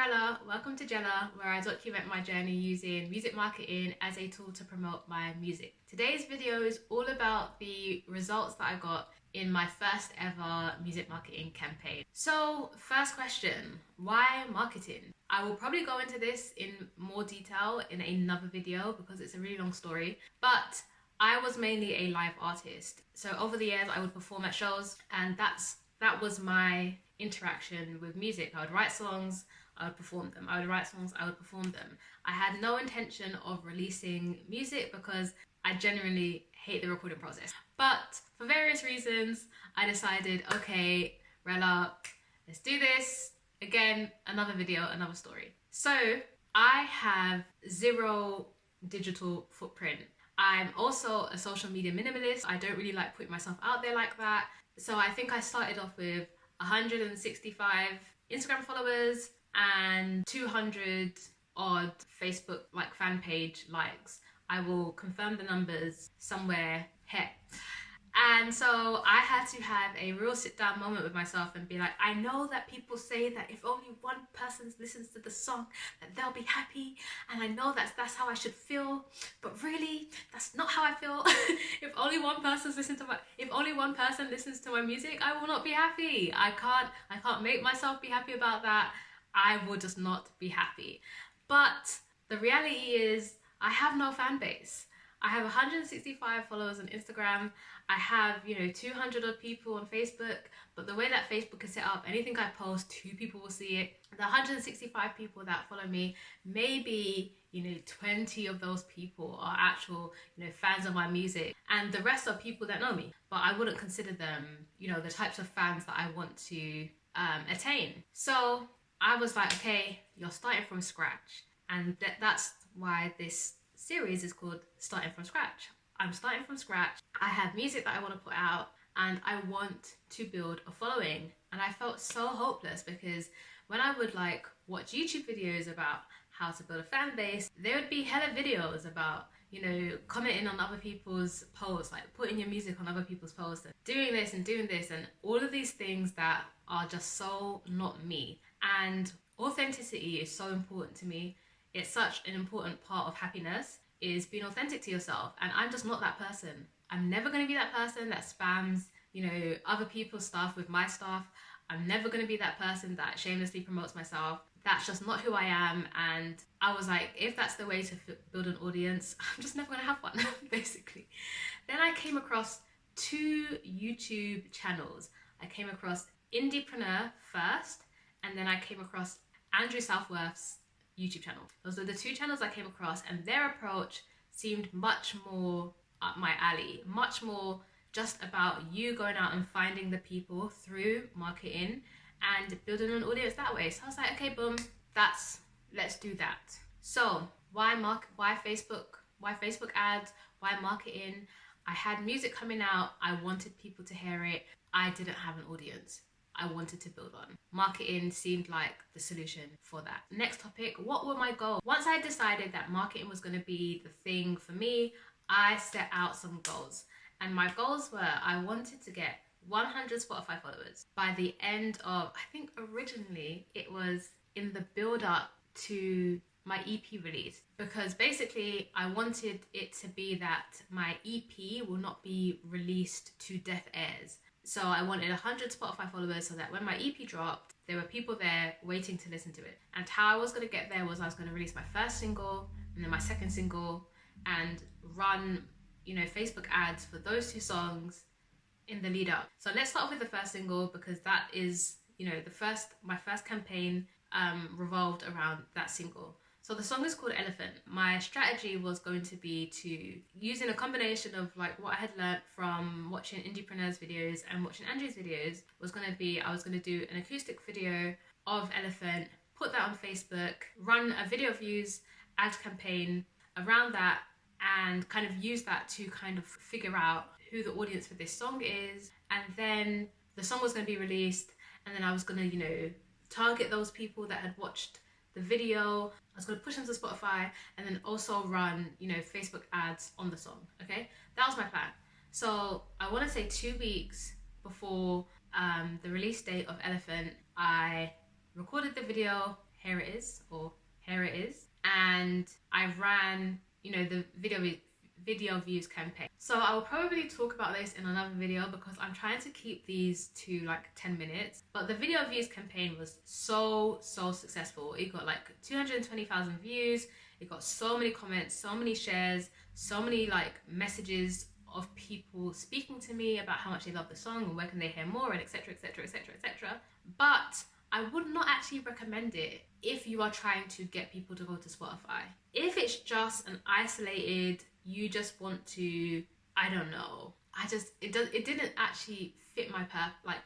Rella, welcome to Jella, where I document my journey using music marketing as a tool to promote my music. Today's video is all about the results that I got in my first ever music marketing campaign. So, first question, why marketing? I will probably go into this in more detail in another video because it's a really long story, but I was mainly a live artist. So over the years I would perform at shows, and that was my interaction with music. I would write songs, I would perform them. I would write songs, I would perform them. I had no intention of releasing music because I genuinely hate the recording process. But for various reasons, I decided, okay, Rella, let's do this. Again, another video, another story. So I have zero digital footprint. I'm also a social media minimalist. I don't really like putting myself out there like that. So I think I started off with 165 Instagram followers and 200 odd Facebook fan page likes. I will confirm the numbers somewhere here. And so I had to have a real sit down moment with myself and be like, I know that people say that if only one person listens to the song that they'll be happy, and I know that's how I should feel, but really that's not how I feel. If only one person listens to my music, I will not be happy. I can't make myself be happy about that. I will just not be happy. But the reality is I have no fan base. I have 165 followers on Instagram. I have, 200 odd people on Facebook, but the way that Facebook is set up, anything I post, 2 people will see it. The 165 people that follow me, maybe, 20 of those people are actual, fans of my music, and the rest are people that know me, but I wouldn't consider them, the types of fans that I want to attain. So I was like, okay, you're starting from scratch, and that's why this series is called Starting From Scratch. I'm starting from scratch. I have music that I want to put out and I want to build a following. And I felt so hopeless because when I would watch YouTube videos about how to build a fan base, there would be hella videos about, commenting on other people's posts, putting your music on other people's posts, and doing this and all of these things that are just so not me. And authenticity is so important to me. It's such an important part of happiness, is being authentic to yourself. And I'm just not that person. I'm never going to be that person that spams, other people's stuff with my stuff. I'm never going to be that person that shamelessly promotes myself. That's just not who I am. And I was like, if that's the way to build an audience, I'm just never going to have one, basically. Then I came across 2 YouTube channels. I came across Indiepreneur first, and then I came across Andrew Southworth's YouTube channel. Those are the 2 channels I came across, and their approach seemed much more up my alley, much more just about you going out and finding the people through marketing and building an audience that way. So I was like, okay, boom, let's do that. So why Facebook ads, why marketing? I had music coming out, I wanted people to hear it. I didn't have an audience I wanted to build on. Marketing seemed like the solution for that. Next topic, what were my goals? Once I decided that marketing was going to be the thing for me, I set out some goals. And my goals were, I wanted to get 100 Spotify followers by the end of, I think originally it was in the build up to my EP release, because basically I wanted it to be that my EP will not be released to deaf ears. So I wanted 100 Spotify followers so that when my EP dropped, there were people there waiting to listen to it. And how I was going to get there was I was going to release my first single and then my second single and run, Facebook ads for those 2 songs in the lead up. So let's start off with the first single, because that is, my first campaign revolved around that single. So the song is called Elephant. My strategy was going to be to, using a combination of what I had learned from watching Indiepreneur's videos and watching Andrew's videos, I was going to do an acoustic video of Elephant, put that on Facebook, run a video views ad campaign around that, and kind of use that to kind of figure out who the audience for this song is. And then the song was going to be released, and then I was going to, target those people that had watched the video. I was going to push them to Spotify and then also run, Facebook ads on the song, okay? That was my plan. So I want to say 2 weeks before the release date of Elephant, I recorded the video, Here It Is, or Here It Is. And I ran, you know, the video views campaign. So I'll probably talk about this in another video because I'm trying to keep these to like 10 minutes. But the video views campaign was so successful. It got like 220,000 views. It got so many comments, so many shares, so many like messages of people speaking to me about how much they love the song and where can they hear more, and etc, etc, etc, etc. But I would not actually recommend it if you are trying to get people to go to Spotify. If it's just an isolated, you just want to, I don't know, it didn't actually fit my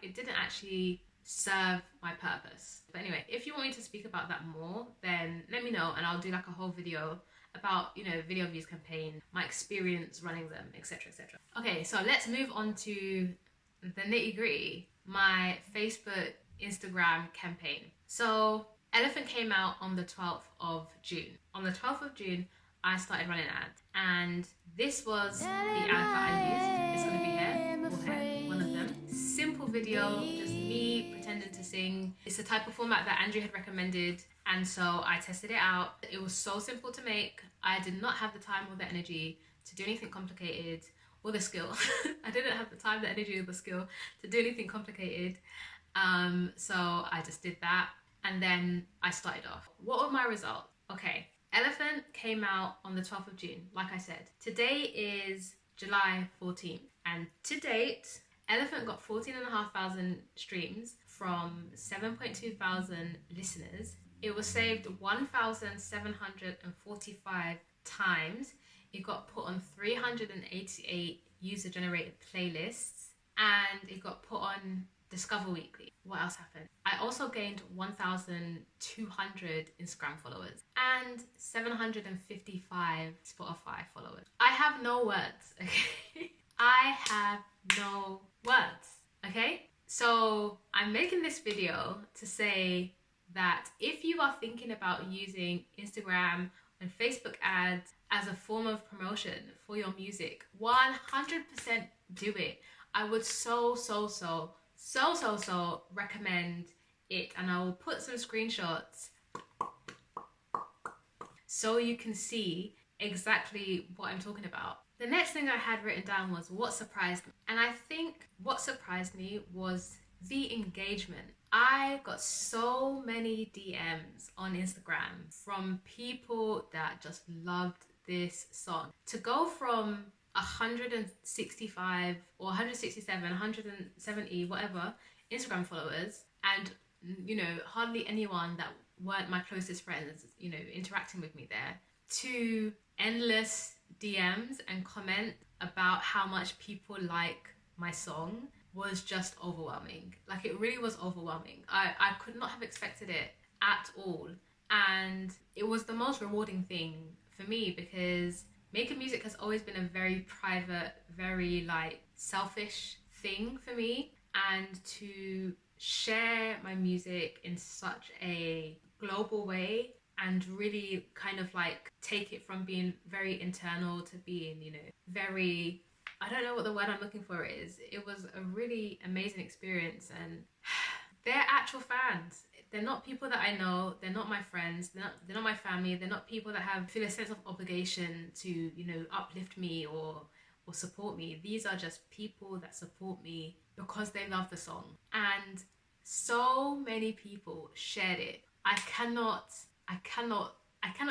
it didn't actually serve my purpose. But anyway, if you want me to speak about that more, then let me know and I'll do like a whole video about, you know, video views campaign, my experience running them, etc, etc. Okay, so let's move on to the nitty gritty, my Facebook, Instagram campaign. So Elephant came out on the 12th of June. On the 12th of June, I started running ads, and this was the ad that I used. It's gonna be here, one of them. Simple video, just me pretending to sing. It's the type of format that Andrew had recommended, and so I tested it out. It was so simple to make. I did not have the time or the energy to do anything complicated, or the skill. I didn't have the time, the energy, or the skill to do anything complicated. So I just did that, and then I started off. What were my results? Okay. Elephant came out on the 12th of June, like I said. Today is July 14th, and to date, Elephant got 14,500 streams from 7.2 thousand listeners. It was saved 1,745 times. It got put on 388 user-generated playlists, and it got put on Discover Weekly. What else happened? I also gained 1,200 Instagram followers and 755 Spotify followers. I have no words, okay? I have no words, okay? So I'm making this video to say that if you are thinking about using Instagram and Facebook ads as a form of promotion for your music, 100% do it. I would so recommend it, and I will put some screenshots so you can see exactly what I'm talking about. The next thing I had written down was what surprised me, and I think what surprised me was the engagement. I got so many DMs on Instagram from people that just loved this song. To go from 165 or 167, 170, whatever, Instagram followers, and, you know, hardly anyone that weren't my closest friends, you know, interacting with me there, to endless DMs and comment about how much people like my song was just overwhelming. Like, it really was overwhelming. I could not have expected it at all. And it was the most rewarding thing for me, because making music has always been a very private, very like selfish thing for me. And to share my music in such a global way and really kind of like take it from being very internal to being, you know, very, I don't know what the word I'm looking for is. It was a really amazing experience, and they're actual fans. They're not people that I know. They're not my friends. They're not my family. They're not people that feel a sense of obligation to, you know, uplift me or support me. These are just people that support me because they love the song. And so many people shared it. I cannot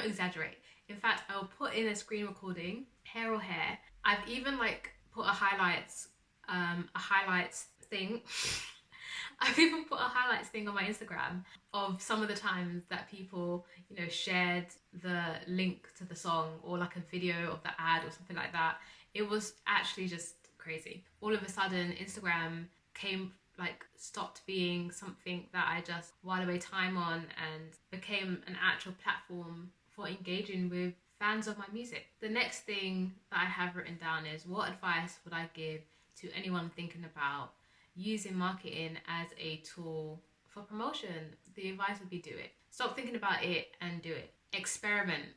exaggerate. In fact, I'll put in a screen recording, hair or hair. I've even like put a highlights thing. I've even put a highlights thing on my Instagram of some of the times that people, you know, shared the link to the song or like a video of the ad or something like that. It was actually just crazy. All of a sudden, Instagram stopped being something that I just while away time on and became an actual platform for engaging with fans of my music. The next thing that I have written down is, what advice would I give to anyone thinking about using marketing as a tool for promotion? The advice would be do it. Stop thinking about it and do it. Experiment,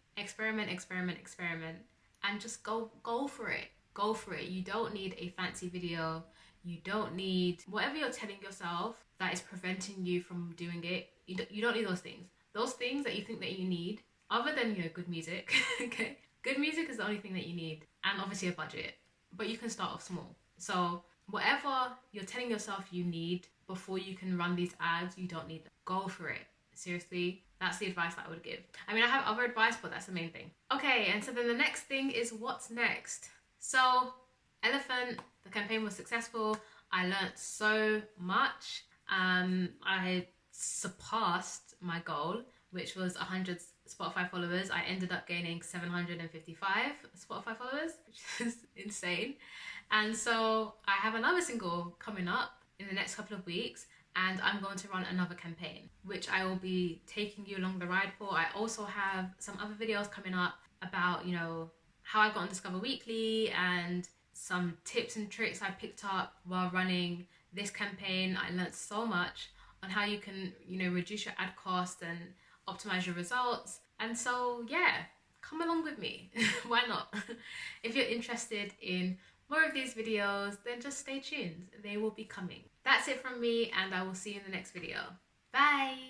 and just go for it. Go for it. You don't need a fancy video. You don't need whatever you're telling yourself that is preventing you from doing it. You don't need those things. those things that you think that you need, other than, you know, good music, okay? Good music is the only thing that you need, and obviously a budget, but you can start off small. So whatever you're telling yourself you need before you can run these ads, you don't need them. Go for it. Seriously, that's the advice that I would give. I mean, I have other advice, but that's the main thing. Okay, and so then the next thing is what's next. So Elephant, the campaign was successful. I learned so much. I surpassed my goal, which was 100 Spotify followers. I ended up gaining 755 Spotify followers, which is insane. And so I have another single coming up in the next couple of weeks, and I'm going to run another campaign, which I will be taking you along the ride for. I also have some other videos coming up about, you know, how I got on Discover Weekly and some tips and tricks I picked up while running this campaign. I learned so much on how you can, you know, reduce your ad cost and optimize your results. And so, yeah, come along with me. Why not? If you're interested in more of these videos, then just stay tuned. They will be coming. That's it from me, and I will see you in the next video. Bye!